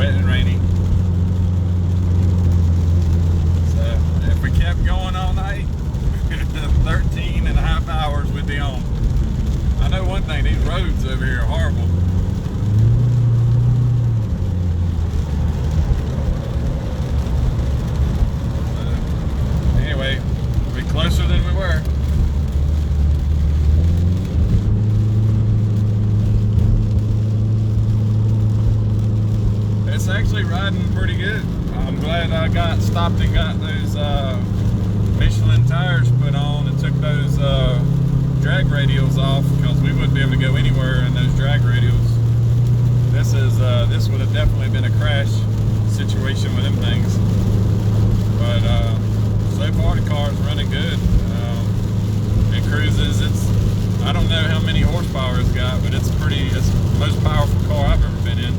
wet and rainy. So if we kept going all night, 13 and a half hours we'd be home. I know one thing, these roads over here are horrible. Anyway, we're closer than we were. It's actually riding pretty good. I'm glad I got stopped and got those Michelin tires put on and took those drag radials off, because we wouldn't be able to go anywhere in those drag radials. This would have definitely been a crash situation with them things. But so far the car is running good. It cruises. I don't know how many horsepower it's got, but it's the most powerful car I've ever been in.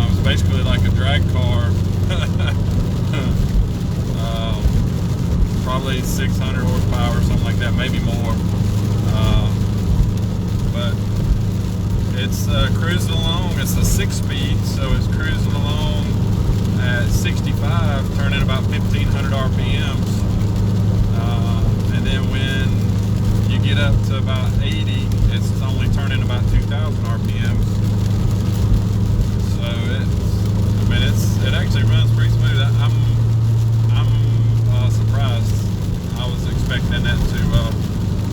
It's basically like a drag car. Probably 600 horsepower or something like that, maybe more. But it's cruising along. It's a 6-speed, so it's cruising along at 65, turning about 1,500 RPMs. And then when you get up to about 80, it's only turning about 2,000 RPMs. So it actually runs pretty smooth. I'm surprised. I was expecting it to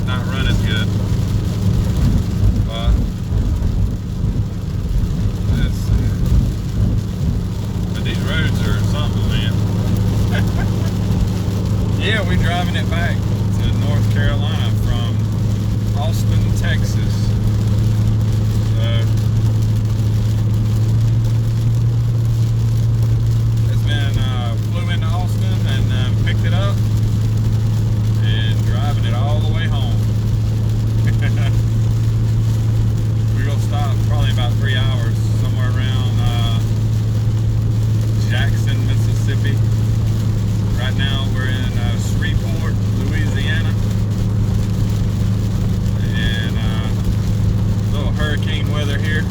not run as good. But these roads are something, man. Yeah, we're driving it back to North Carolina from Austin, Texas. Flew into Austin and picked it up and driving it all the way home. We're going to stop probably about 3 hours somewhere around Jackson, Mississippi. Right now we're in Shreveport, Louisiana, and a little hurricane weather here.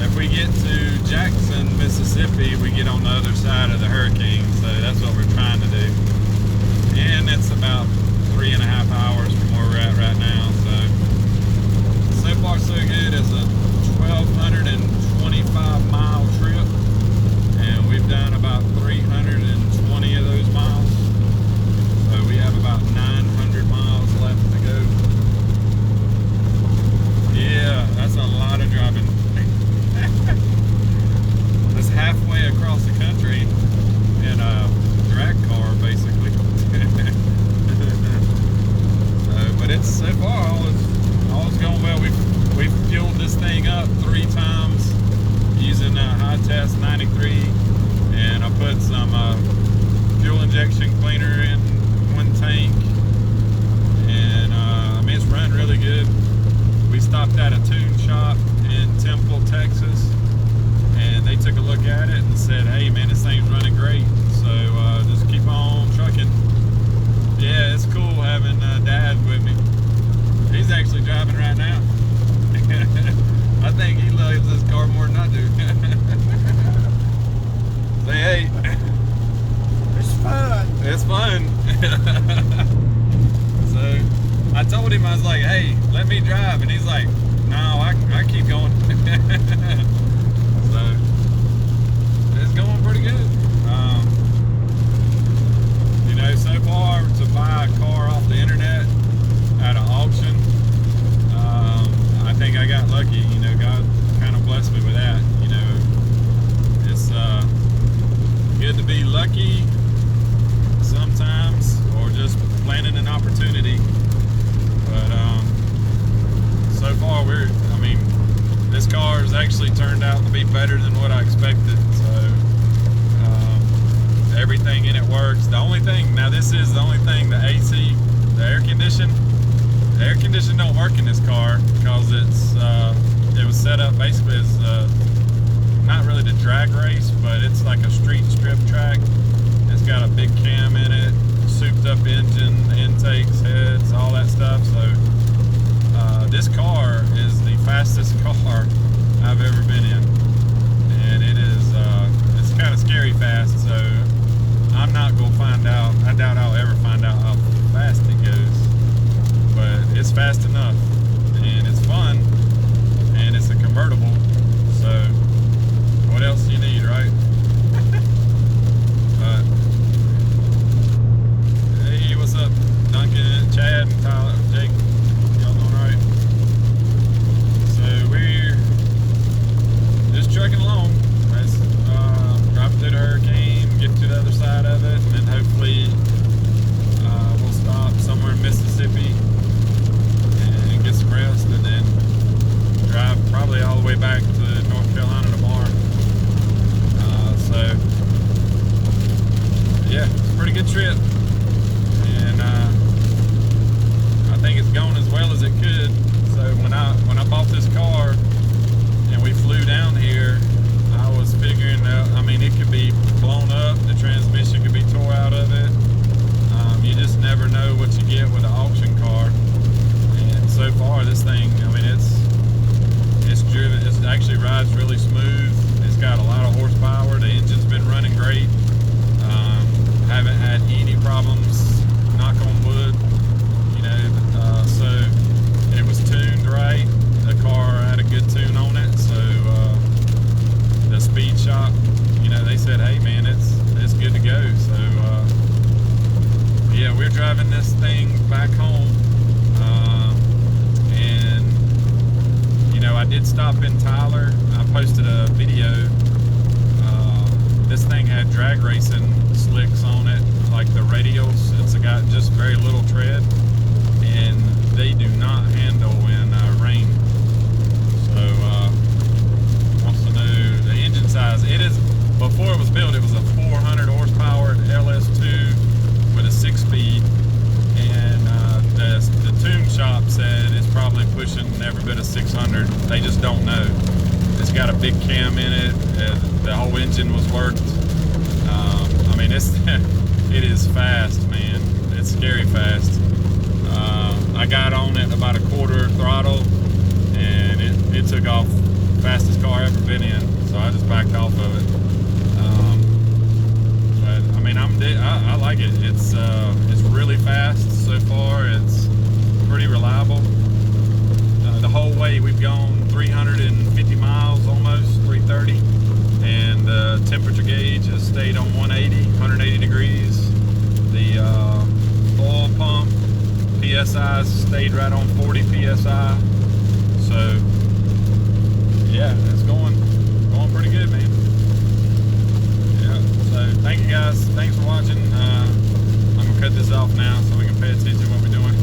If we get to Jackson, Mississippi, we get on the other side of the hurricane, so that's what we're trying to do. And it's about 3.5 hours from where we're at right now, so far so good. It's a 1,225 mile trip, and we've done about 320 of those miles, so we have about 900 miles left to go. Yeah, that's a lot of driving. It's halfway across the country in a drag car, basically. But it's so far all's going well. We've fueled this thing up 3 times using High Test 93, and I put some fuel injection cleaner in one tank, and I mean, it's run really good. We stopped at a tune shop in Temple, Texas, and they took a look at it and said, hey man, this thing's running great, so just keep on trucking. Yeah, it's cool having Dad with me. He's actually driving right now. I think he loves this car more than I do. Say hey. It's fun. It's fun. So I told him, I was like, hey, let me drive, and he's like, no, I keep going. So it's going pretty good. You know, so far to buy a car off the internet at an auction, I think I got lucky. You know, God kind of blessed me with that. You know, it's good to be lucky sometimes, or just planning an opportunity. But so far this car has actually turned out to be better than what I expected. So everything in it works. The only thing, now this is the only thing, the AC, the air condition don't work in this car, because it was set up basically as not really the drag race, but it's like a street strip track. It's got a big cam in it, souped up engine, intakes, heads, all that stuff. So this car car I've ever been in, and it is it's kind of scary fast. So I'm not gonna find out. I doubt I'll ever find out how fast it goes, but it's fast enough, and it's fun, and it's a convertible. So what else do you need, right? But hey, what's up, Duncan, Chad, and Tyler, Jake? Y'all doing all right? So we're just trucking along. Let's drive through the hurricane, get to the other side of it, and then hopefully we'll stop somewhere in Mississippi and get some rest, and then drive probably all the way back to North Carolina tomorrow. So yeah, it's a pretty good trip, and I think it's going as well as it could. So when I bought this car and we flew down here, I was figuring out, I mean, it could be blown up, the transmission could be tore out of it. You just never know what you get with an auction car. And so far, this thing, I mean, it's driven, it actually rides really smooth. It's got a lot of horsepower. The engine's been running great. Haven't had any problems, knock on wood, you know. So it was tuned right. The car had a good tune on it. So the speed shop, you know, they said, hey man, it's good to go. So yeah, we're driving this thing back home, and you know, I did stop in Tyler. I posted a video. This thing had drag racing slicks on it, like the radials. It's got just very little tread, and they do not handle in rain. So wants to know the engine size. It is, before it was built, it was a 400 horsepower LS2 with a 6-speed, and the tune shop said it's probably pushing every bit of 600. They just don't know. It's got a big cam in it. The whole engine was worked. I mean, it is fast, man. It's scary fast. I got on it about a quarter throttle, and it took off. Fastest car I've ever been in. So I just backed off of it. But I mean, I like it. It's really fast so far. It's pretty reliable. The whole way we've gone 350 miles, almost 330, and the temperature gauge has stayed on 180 degrees. The oil pump PSI stayed right on 40 PSI. So yeah, it's going pretty good, man. Yeah. So thank you guys. Thanks for watching. I'm gonna cut this off now so we can pay attention to what we're doing.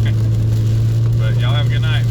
But y'all have a good night.